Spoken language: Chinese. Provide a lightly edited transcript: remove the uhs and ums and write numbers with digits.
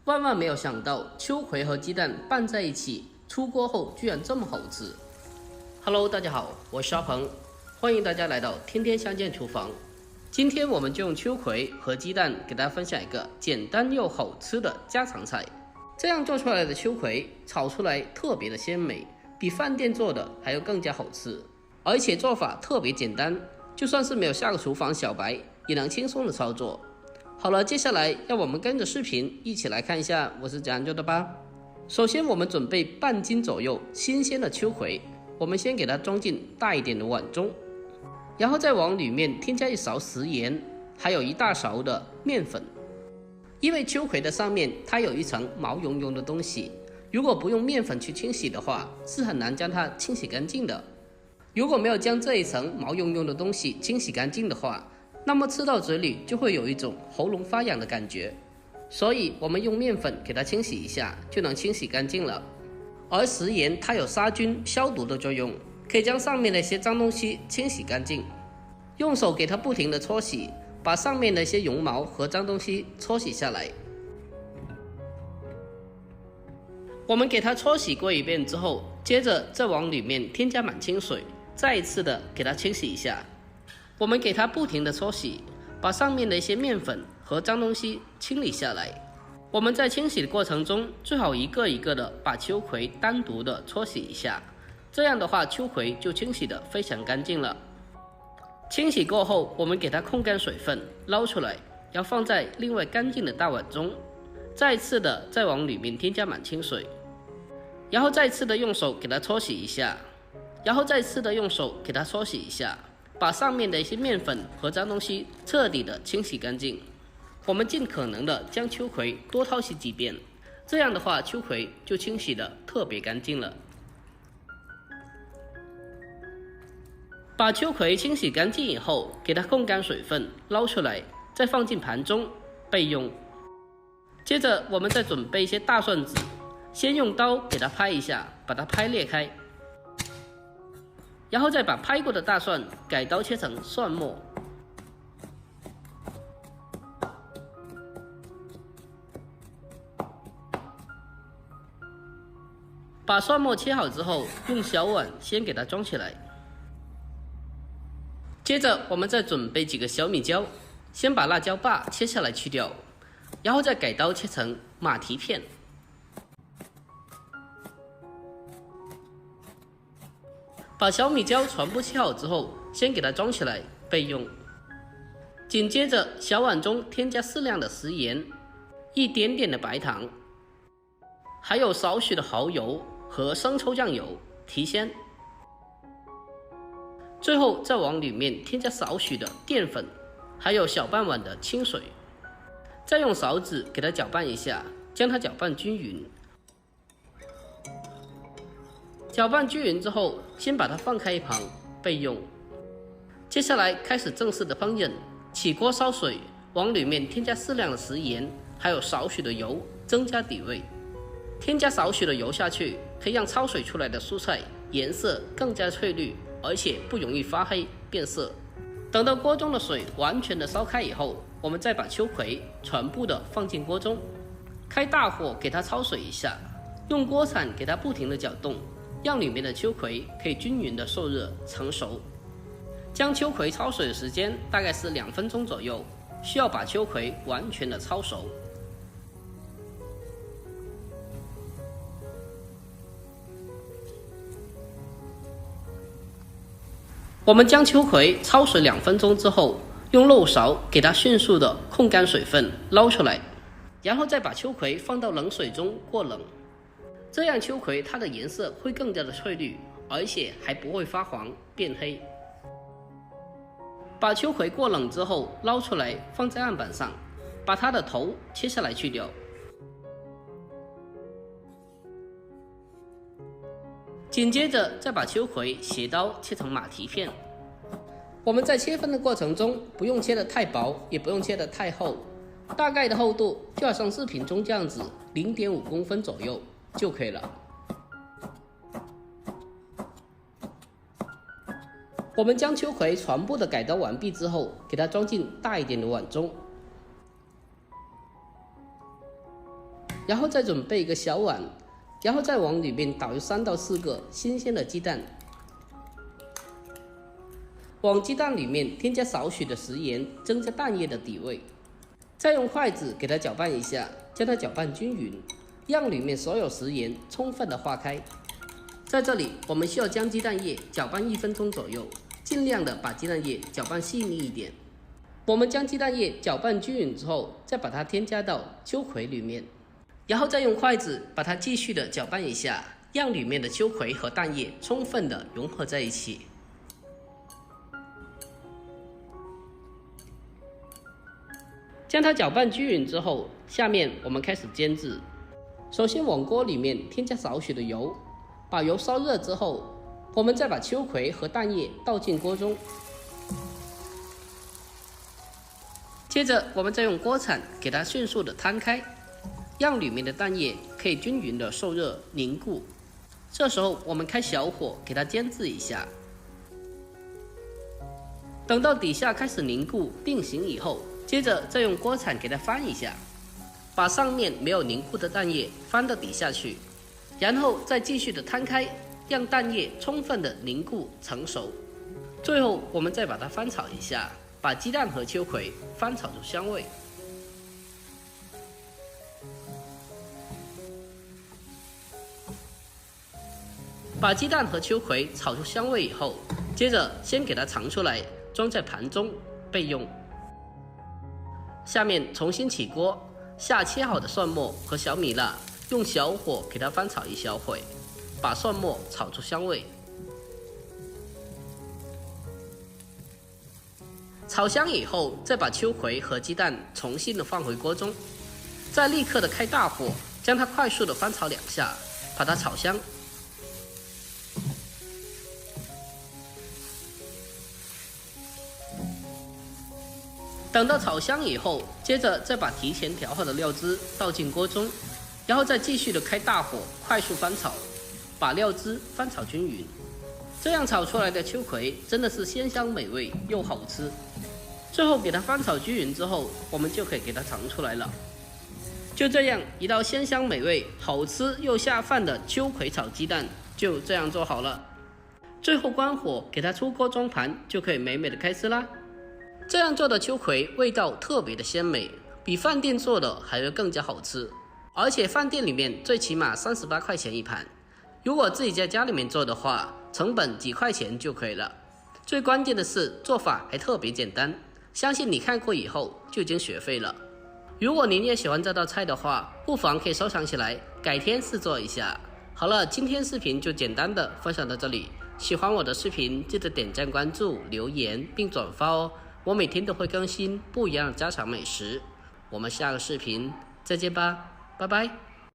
万万没有想到秋葵和鸡蛋拌在一起，出锅后居然这么好吃。Hello， 大家好，我是阿鹏，欢迎大家来到天天相见厨房。今天我们就用秋葵和鸡蛋给大家分享一个简单又好吃的家常菜。这样做出来的秋葵炒出来特别的鲜美，比饭店做的还要更加好吃，而且做法特别简单，就算是没有下过厨房小白也能轻松的操作。好了，接下来让我们跟着视频一起来看一下我是怎样做的吧。首先我们准备半斤左右新鲜的秋葵，我们先给它装进大一点的碗中，然后再往里面添加1勺食盐，还有1大勺的面粉。因为秋葵的上面它有一层毛茸茸的东西，如果不用面粉去清洗的话，是很难将它清洗干净的。如果没有将这一层毛茸茸的东西清洗干净的话，那么吃到嘴里就会有一种喉咙发痒的感觉，所以我们用面粉给它清洗一下就能清洗干净了。而食盐它有杀菌消毒的作用，可以将上面的一些脏东西清洗干净。用手给它不停的搓洗，把上面的一些绒毛和脏东西搓洗下来。我们给它搓洗过一遍之后，接着再往里面添加满清水，再一次的给它清洗一下。我们给它不停的搓洗，把上面的一些面粉和脏东西清理下来。我们在清洗的过程中，最好一个一个的把秋葵单独的搓洗一下，这样的话秋葵就清洗的非常干净了。清洗过后，我们给它控干水分，捞出来，要放在另外干净的大碗中，再次的再往里面添加满清水，然后再次的用手给它搓洗一下，然后再次的用手给它搓洗一下，把上面的一些面粉和脏东西彻底的清洗干净。我们尽可能的将秋葵多淘洗几遍，这样的话秋葵就清洗的特别干净了。把秋葵清洗干净以后，给它控干水分，捞出来，再放进盘中备用。接着我们再准备一些大蒜籽，先用刀给它拍一下，把它拍裂开，然后再把拍过的大蒜改刀切成蒜末。把蒜末切好之后，用小碗先给它装起来。接着我们再准备几个小米椒，先把辣椒把切下来去掉，然后再改刀切成马蹄片。把小米椒全部切好之后，先给它装起来备用。紧接着小碗中添加适量的食盐，一点点的白糖，还有少许的蚝油和生抽酱油提鲜。最后再往里面添加少许的淀粉，还有小半碗的清水，再用勺子给它搅拌一下，将它搅拌均匀。搅拌均匀之后，先把它放开一旁备用。接下来开始正式的烹饪，起锅烧水，往里面添加适量的食盐，还有少许的油，增加底味。添加少许的油下去，可以让焯水出来的蔬菜颜色更加翠绿，而且不容易发黑变色。等到锅中的水完全的烧开以后，我们再把秋葵全部的放进锅中，开大火给它焯水一下，用锅铲给它不停的搅动，让里面的秋葵可以均匀的受热成熟。将秋葵焯水的时间大概是2分钟左右，需要把秋葵完全的焯熟。我们将秋葵焯水2分钟之后，用漏勺给它迅速的控干水分，捞出来，然后再把秋葵放到冷水中过冷，这样秋葵它的颜色会更加的翠绿，而且还不会发黄变黑。把秋葵过冷之后捞出来，放在案板上，把它的头切下来去掉。紧接着再把秋葵斜刀切成马蹄片。我们在切分的过程中，不用切得太薄，也不用切得太厚，大概的厚度就要像视频中这样子，0.5公分左右就可以了。我们将秋葵全部的改刀完毕之后，给它装进大一点的碗中。然后再准备一个小碗，然后再往里面倒入3到4个新鲜的鸡蛋，往鸡蛋里面添加少许的食盐，增加蛋液的底味，再用筷子给它搅拌一下，将它搅拌均匀，让里面所有食盐充分的化开。在这里，我们需要将鸡蛋液搅拌1分钟左右，尽量的把鸡蛋液搅拌细腻一点。我们将鸡蛋液搅拌均匀之后，再把它添加到秋葵里面，然后再用筷子把它继续的搅拌一下，让里面的秋葵和蛋液充分的融合在一起。将它搅拌均匀之后，下面我们开始煎制。首先往锅里面添加少许的油，把油烧热之后，我们再把秋葵和蛋液倒进锅中。接着我们再用锅铲给它迅速的摊开，让里面的蛋液可以均匀的受热凝固。这时候我们开小火给它煎制一下，等到底下开始凝固定型以后，接着再用锅铲给它翻一下，把上面没有凝固的蛋液翻到底下去，然后再继续的摊开，让蛋液充分的凝固成熟。最后我们再把它翻炒一下，把鸡蛋和秋葵翻炒出香味。把鸡蛋和秋葵炒出香味以后，接着先给它盛出来，装在盘中备用。下面重新起锅，下切好的蒜末和小米辣，用小火给它翻炒一小会，把蒜末炒出香味。炒香以后，再把秋葵和鸡蛋重新的放回锅中，再立刻的开大火，将它快速的翻炒2下，把它炒香。等到炒香以后，接着再把提前调好的料汁倒进锅中，然后再继续的开大火，快速翻炒，把料汁翻炒均匀。这样炒出来的秋葵真的是鲜香美味又好吃。最后给它翻炒均匀之后，我们就可以给它盛出来了。就这样，一道鲜香美味、好吃又下饭的秋葵炒鸡蛋就这样做好了。最后关火，给它出锅装盘，就可以美美的开吃啦。这样做的秋葵味道特别的鲜美，比饭店做的还会更加好吃。而且饭店里面最起码38块钱一盘，如果自己在家里面做的话，成本几块钱就可以了。最关键的是做法还特别简单，相信你看过以后就已经学会了。如果您也喜欢这道菜的话，不妨可以收藏起来，改天试做一下。好了，今天视频就简单的分享到这里。喜欢我的视频，记得点赞、关注、留言并转发哦。我每天都会更新不一样的家常美食，我们下个视频再见吧，拜拜。